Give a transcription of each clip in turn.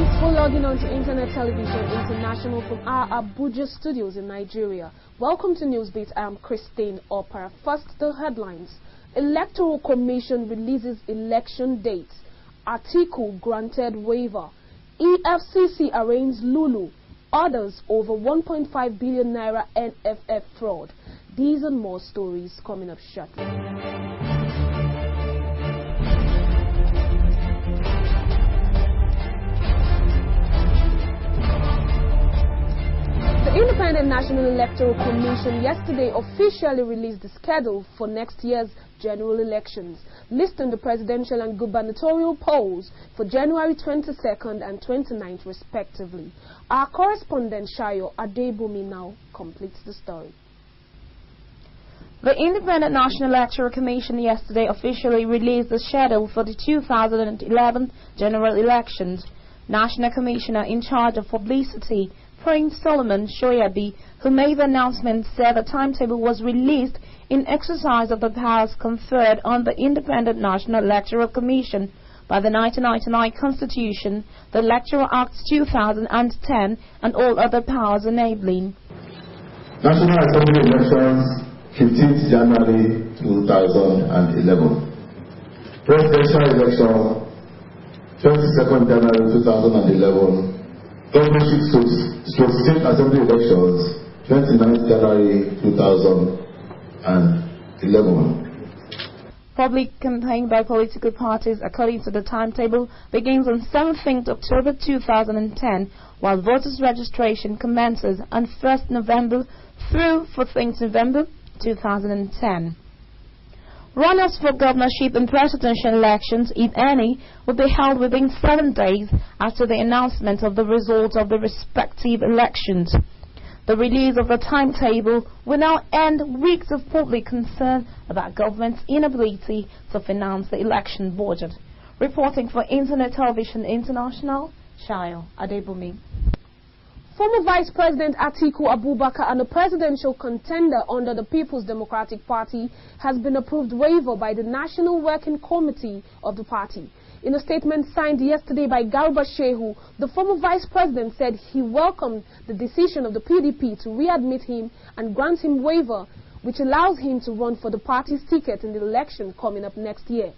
Thanks for logging on to Internet Television International from our Abuja studios in Nigeria. Welcome to Newsbeat. I am Christine Opera. First, the headlines. Electoral Commission releases election dates. Atiku granted waiver. EFCC arraigns Lulu. Others over 1.5 billion naira NFF fraud. These and more stories coming up shortly. The Independent National Electoral Commission yesterday officially released the schedule for next year's general elections, listing the presidential and gubernatorial polls for January 22nd and 29th respectively. Our correspondent Shayo Adebumi now completes the story. The Independent National Electoral Commission yesterday officially released the schedule for the 2011 general elections. National Commissioner in charge of publicity, Prince Solomon Shoyabi, who made the announcement, said the timetable was released in exercise of the powers conferred on the Independent National Electoral Commission by the 1999 Constitution, the Electoral Act 2010, and all other powers enabling. National Assembly elections, 15th January 2011. Presidential election, 22nd January 2011. Governorship State Assembly elections, 29th January 2011. Public campaign by political parties, according to the timetable, begins on 17th October 2010, while voters' registration commences on 1st November through 14th November 2010. Runners for governorship and presidential elections, if any, will be held within 7 days after the announcement of the results of the respective elections. The release of the timetable will now end weeks of public concern about government's inability to finance the election budget. Reporting for Internet Television International, Shayo Adebumi. Former Vice President Atiku Abubakar and a presidential contender under the People's Democratic Party has been approved waiver by the National Working Committee of the party. In a statement signed yesterday by Garba Shehu, the former vice president said he welcomed the decision of the PDP to readmit him and grant him waiver, which allows him to run for the party's ticket in the election coming up next year.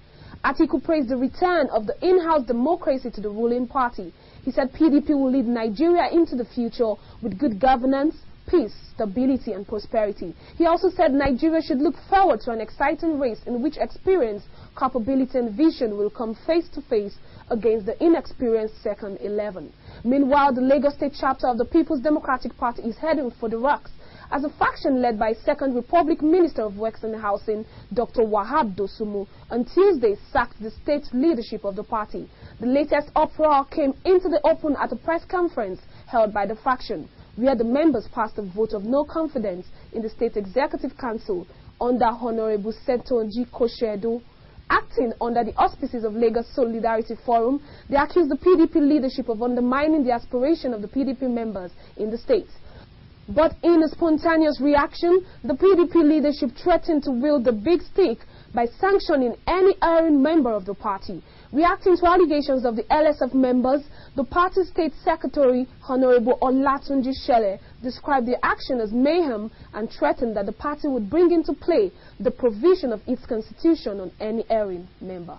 Atiku praised the return of the in-house democracy to the ruling party. He said PDP will lead Nigeria into the future with good governance, peace, stability and prosperity. He also said Nigeria should look forward to an exciting race in which experience, capability and vision will come face to face against the inexperienced second 11. Meanwhile, the Lagos State chapter of the People's Democratic Party is heading for the rocks, as a faction led by Second Republic Minister of Works and Housing, Dr. Wahab Dosumu, on Tuesday sacked the state leadership of the party. The latest uproar came into the open at a press conference held by the faction, where the members passed a vote of no confidence in the State Executive Council under Honorable Setonji Koshedo. Acting under the auspices of Lagos Solidarity Forum, they accused the PDP leadership of undermining the aspiration of the PDP members in the state. But in a spontaneous reaction, the PDP leadership threatened to wield the big stick by sanctioning any erring member of the party. Reacting to allegations of the LSF members, the party state secretary, Honorable Olatunji Shele, described the action as mayhem and threatened that the party would bring into play the provision of its constitution on any erring member.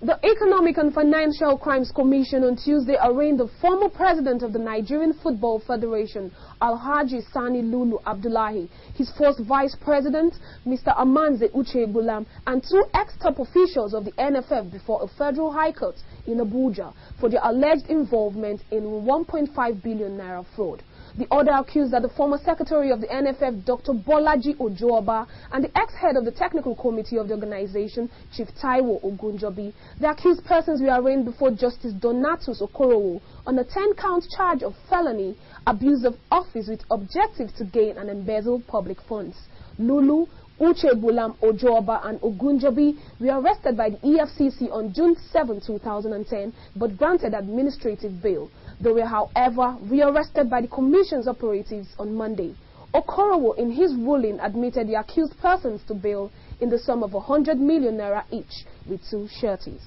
The Economic and Financial Crimes Commission on Tuesday arraigned the former president of the Nigerian Football Federation, Alhaji Sani Lulu Abdullahi, his first vice president, Mr. Amanze Uche Gulam, and 2 ex-top officials of the NFF before a federal high court in Abuja for their alleged involvement in 1.5 billion naira fraud. The order accused that the former secretary of the NFF, Dr. Bolaji Ojoaba, and the ex-head of the technical committee of the organization, Chief Taiwo Ogunjobi, the accused persons were arraigned before Justice Donatus Okorowo on a 10-count charge of felony, abuse of office with objective to gain and embezzle public funds. Lulu, Uche Bulam Ojoaba and Ogunjobi were arrested by the EFCC on June 7, 2010, but granted administrative bail. They were, however, rearrested by the Commission's operatives on Monday. Okorowo, in his ruling, admitted the accused persons to bail in the sum of 100 million naira each, with 2 sureties.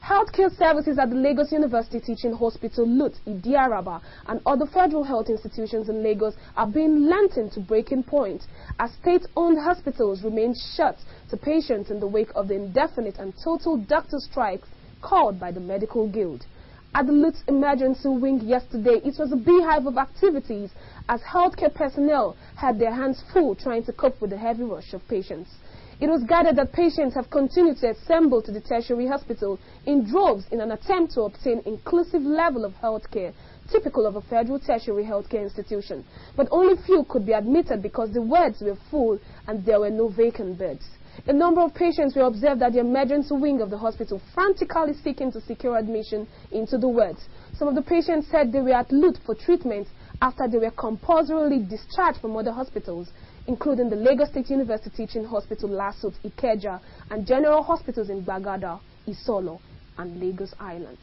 Healthcare services at the Lagos University Teaching Hospital, LUT, Idiaraba, and other federal health institutions in Lagos are being lengthened to breaking point as state-owned hospitals remain shut to patients in the wake of the indefinite and total doctor strikes called by the Medical Guild. At the LUT's emergency wing yesterday, it was a beehive of activities as healthcare personnel had their hands full trying to cope with the heavy rush of patients. It was gathered that patients have continued to assemble to the tertiary hospital in droves in an attempt to obtain inclusive level of health care, typical of a federal tertiary healthcare institution. But only few could be admitted because the wards were full and there were no vacant beds. A number of patients were observed at the emergency wing of the hospital frantically seeking to secure admission into the wards. Some of the patients said they were at LUT for treatment after they were compulsorily discharged from other hospitals, including the Lagos State University Teaching Hospital, Lasut, Ikeja, and general hospitals in Bagada, Isolo, and Lagos Island.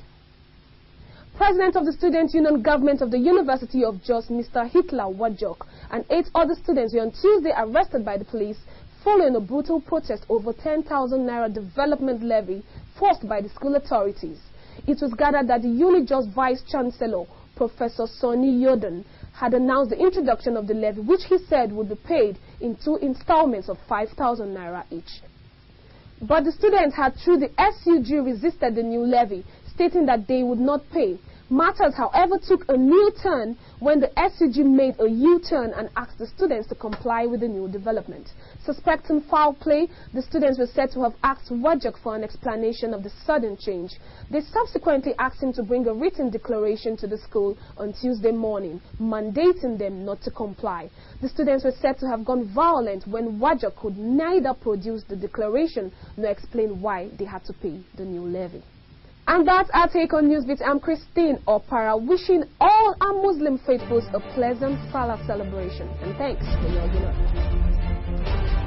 President of the Student Union Government of the University of Jos, Mr. Hitler Wajok, and 8 other students were on Tuesday arrested by the police following a brutal protest over 10,000 naira development levy forced by the school authorities. It was gathered that the UniJos Vice-Chancellor, Professor Sonny Yoden, had announced the introduction of the levy, which he said would be paid in 2 installments of 5,000 naira each. But the students had, through the SUG, resisted the new levy, stating that they would not pay. Matters, however, took a new turn when the SUG made a U-turn and asked the students to comply with the new development. Suspecting foul play, the students were said to have asked Wajak for an explanation of the sudden change. They subsequently asked him to bring a written declaration to the school on Tuesday morning, mandating them not to comply. The students were said to have gone violent when Wajak could neither produce the declaration nor explain why they had to pay the new levy. And that's our take on Newsbeat. I'm Christine Opara, wishing all our Muslim faithfuls a pleasant Salah celebration. And thanks for your dinner.